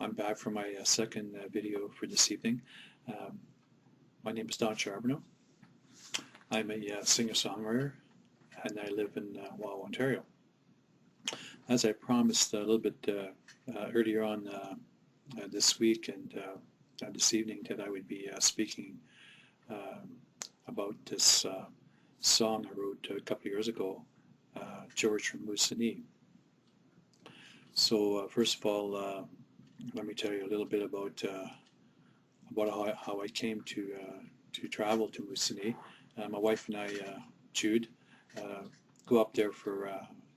I'm back for my second video for this evening. Um, my name is Charbonneau. I'm a singer-songwriter and I live in Ontario. As I promised a little bit earlier on this week and this evening that I would be speaking about this song I wrote a couple of years ago, George from Moosonee. So first of all, let me tell you a little bit about how I came to travel to Moosonee. My wife and I, Jude, go up there for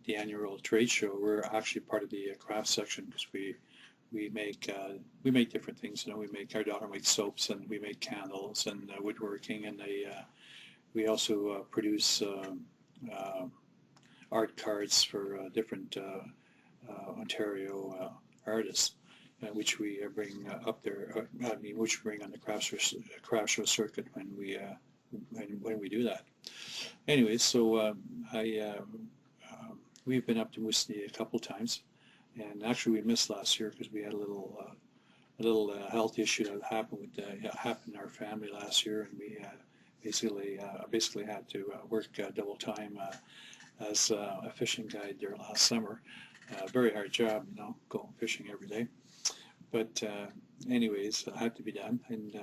the annual trade show. We're actually part of the craft section because we make different things. You know, our daughter makes soaps and we make candles and woodworking, and we also produce art cards for different Ontario artists, which we bring up there. Which we bring on the craft show circuit when we do that. Anyway, so we've been up to Moosonee a couple times, and actually we missed last year because we had a little health issue that happened in our family last year, and we basically had to work double time as a fishing guide there last summer. Very hard job, you know, going fishing every day. But anyways, it had to be done, and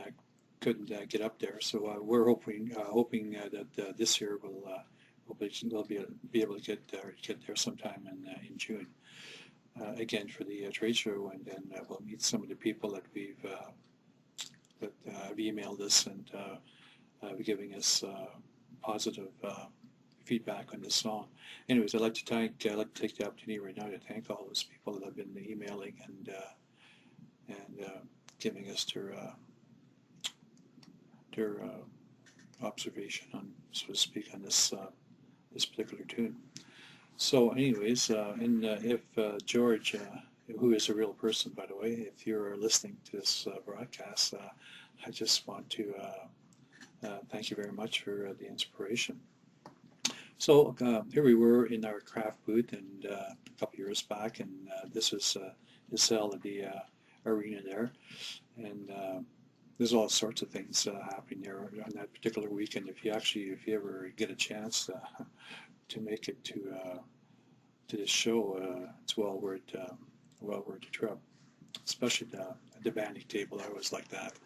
couldn't get up there. So we're hoping that this year we'll be able to get there sometime in June. Again for the trade show, and then we'll meet some of the people that have emailed us and giving us positive feedback on this song. Anyways, I'd like to take the opportunity right now to thank all those people that have been emailing and giving us their observation on, so to speak, on this particular tune. So, anyways, if George, who is a real person, by the way, if you're listening to this broadcast, I just want to thank you very much for the inspiration. So here we were in our craft booth, and a couple years back, and this was the sale at the arena there, and there's all sorts of things happening there on that particular weekend. If you ever get a chance to make it to this show, it's well worth the trip. Especially the banding table, I always like that,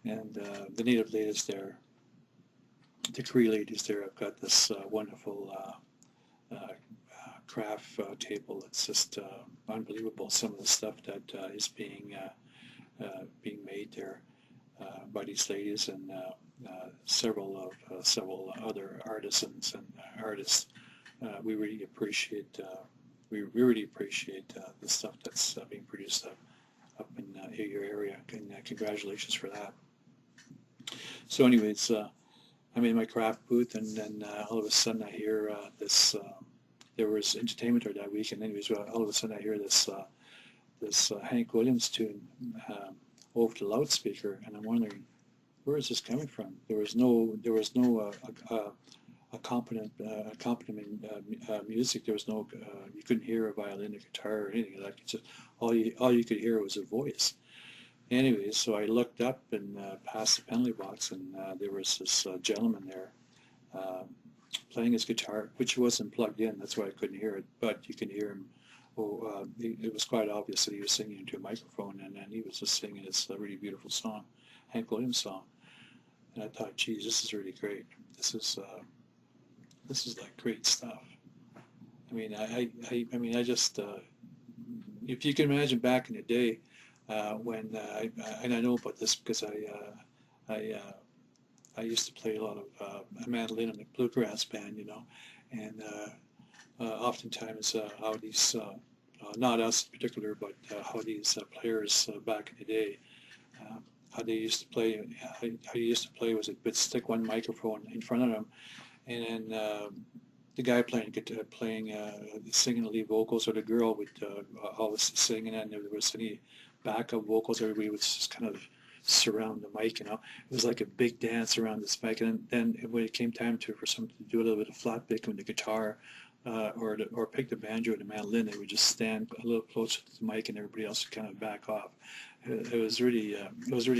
and the native ladies there. The Cree ladies there have got this wonderful craft table. It's just unbelievable, some of the stuff that is being made there by these ladies and several other artisans and artists. We really appreciate the stuff that's being produced up in your area, and congratulations for that. So anyways, I'm in my craft booth, and then all of a sudden I hear this. There was entertainment that weekend. Anyways, all of a sudden I hear this Hank Williams tune over the loudspeaker, and I'm wondering, where is this coming from? There was no accompaniment music. There was no you couldn't hear a violin, a guitar, or anything like that. It's just all you could hear was a voice. Anyways, so I looked up and past the penalty box, and there was this gentleman there playing his guitar, which wasn't plugged in. That's why I couldn't hear it, but you can hear him. It was quite obvious that he was singing into a microphone, and he was just singing this really beautiful song, Hank Williams song. And I thought, geez, this is really great. This is like great stuff. I mean, I just if you can imagine back in the day. When and I know about this because I used to play a lot of mandolin in a bluegrass band, you know, and oftentimes how these not us in particular, but how these players back in the day, how they used to play. How you used to play was it would stick one microphone in front of them, and then the guy singing the lead vocals, or the girl would always sing, and then there was any backup vocals. Everybody would just kind of surround the mic, you know. It was like a big dance around this mic, and then when it came time for someone to do a little bit of flat picking with the guitar, or pick the banjo or the mandolin, they would just stand a little closer to the mic, and everybody else would kind of back off. It was really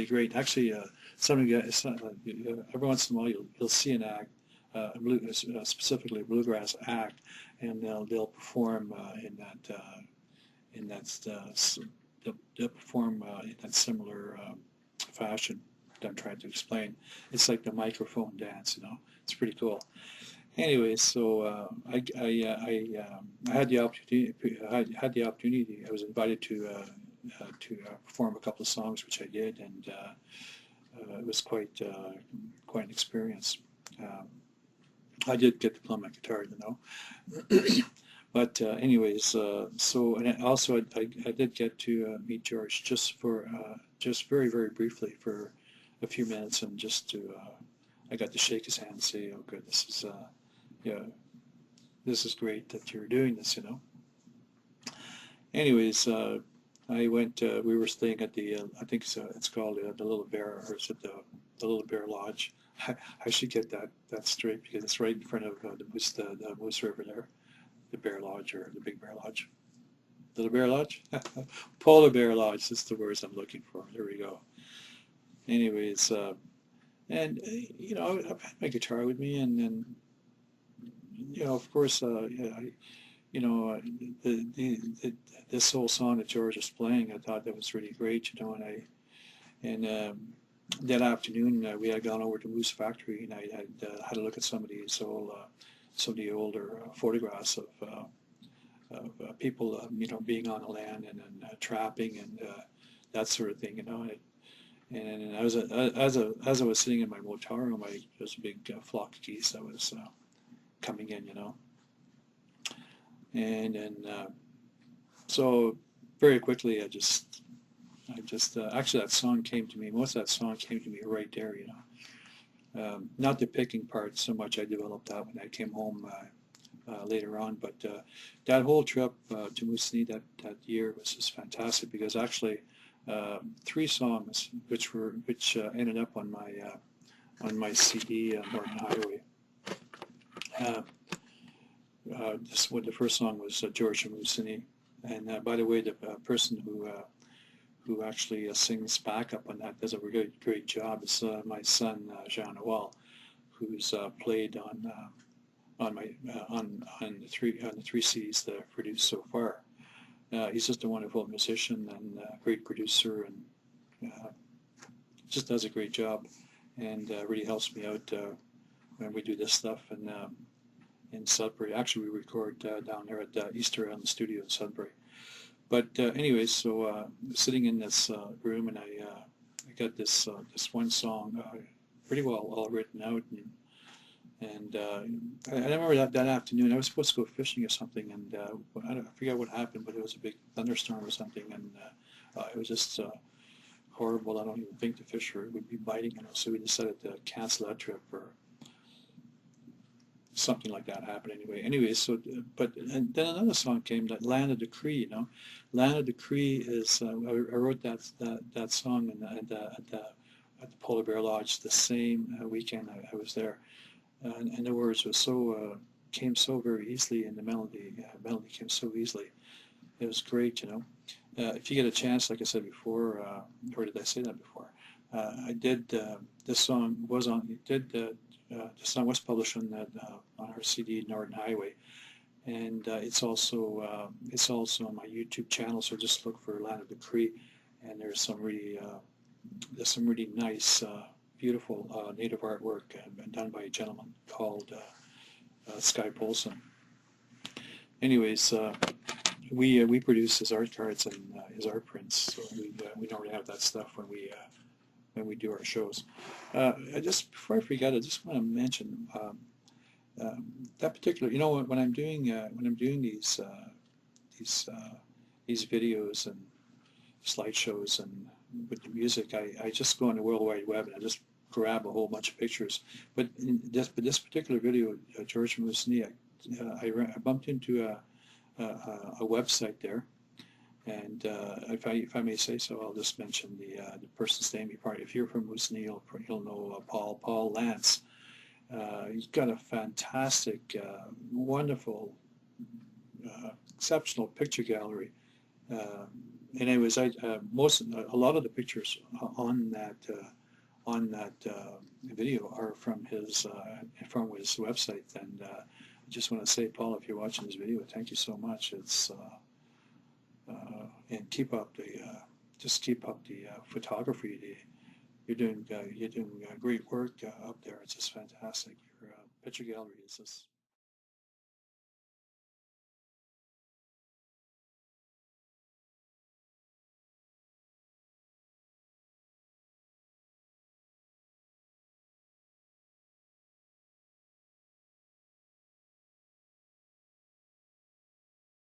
great. Actually, every once in a while you'll see an act, specifically a bluegrass act, and they'll perform in that they'll perform in that similar fashion that I'm trying to explain. It's like the microphone dance, you know. It's pretty cool. Anyway, so I had the opportunity. I was invited to perform a couple of songs, which I did, and it was quite an experience. I did get to play my guitar, you know. But anyways, so and also I did get to meet George just very briefly for a few minutes, and just to I got to shake his hand and say, "Oh, good, yeah, this is great that you're doing this," you know. Anyways, I went. We were staying at the I think it's called the Little Bear, or is it the Little Bear Lodge? I should get that straight because it's right in front of the Moose River there. The Bear Lodge, or the Big Bear Lodge. Little Bear Lodge? Polar Bear Lodge, that's the words I'm looking for. There we go. Anyways, and you know, I've had my guitar with me, and then, you know, of course, yeah, you know, this whole song that George was playing, I thought that was really great, you know, and that afternoon we had gone over to Moose Factory, and I had a look at some of the older photographs of people, you know, being on the land and trapping and that sort of thing, you know. And as I was sitting in my motel room, there was a big flock of geese that was coming in, you know. And then so very quickly, I just actually that song came to me. Most of that song came to me right there, you know. Not the picking part so much. I developed that when I came home later on. But that whole trip to Moosonee that year was just fantastic, because actually 3 songs which ended up on my CD, Northern Highway. The first song was George from Moosonee, and by the way, the person who actually sings backup on that does a really great job. It's my son Jean Noel, who's played on the three CDs that I've produced so far. He's just a wonderful musician and a great producer, and just does a great job, and really helps me out when we do this stuff. And in Sudbury, actually, we record down there at Easter Island Studio in Sudbury. But anyways, so sitting in this room, and I got this one song pretty well all written out, and I remember that afternoon I was supposed to go fishing or something, and I forget what happened, but it was a big thunderstorm or something, and it was just horrible. I don't even think the fish would be biting, you know. So we decided to cancel that trip, or something like that happened anyway. So, and then another song came, that Land of the Cree, you know. Land of the Cree is, I wrote that song at the Polar Bear Lodge the same weekend I was there. And the words was came so very easily, and the melody came so easily. It was great, you know. If you get a chance, like I said before, or did I say that before? I did, this song was on, the song was published on our CD, Northern Highway, and it's also on my YouTube channel. So just look for Land of the Cree, and there's some really nice, beautiful native artwork done by a gentleman called Sky Polson. Anyways, we produce his art cards and his art prints, so we don't really have that stuff when we do our shows. Just before I forget, I just want to mention that particular. You know, when I'm doing these videos and slideshows and with the music, I just go on the World Wide Web and I just grab a whole bunch of pictures. But this particular video, George from Moosonee, I bumped into a website there. And if I may say so, I'll just mention the person's name. If you're from Moosonee, you'll know Paul Lance. He's got a fantastic, wonderful exceptional picture gallery. And anyways, a lot of the pictures on that video are from his website. And I just want to say, Paul, if you're watching this video, thank you so much. It's and keep up the photography. You're doing great work up there. It's just fantastic. Your picture gallery is just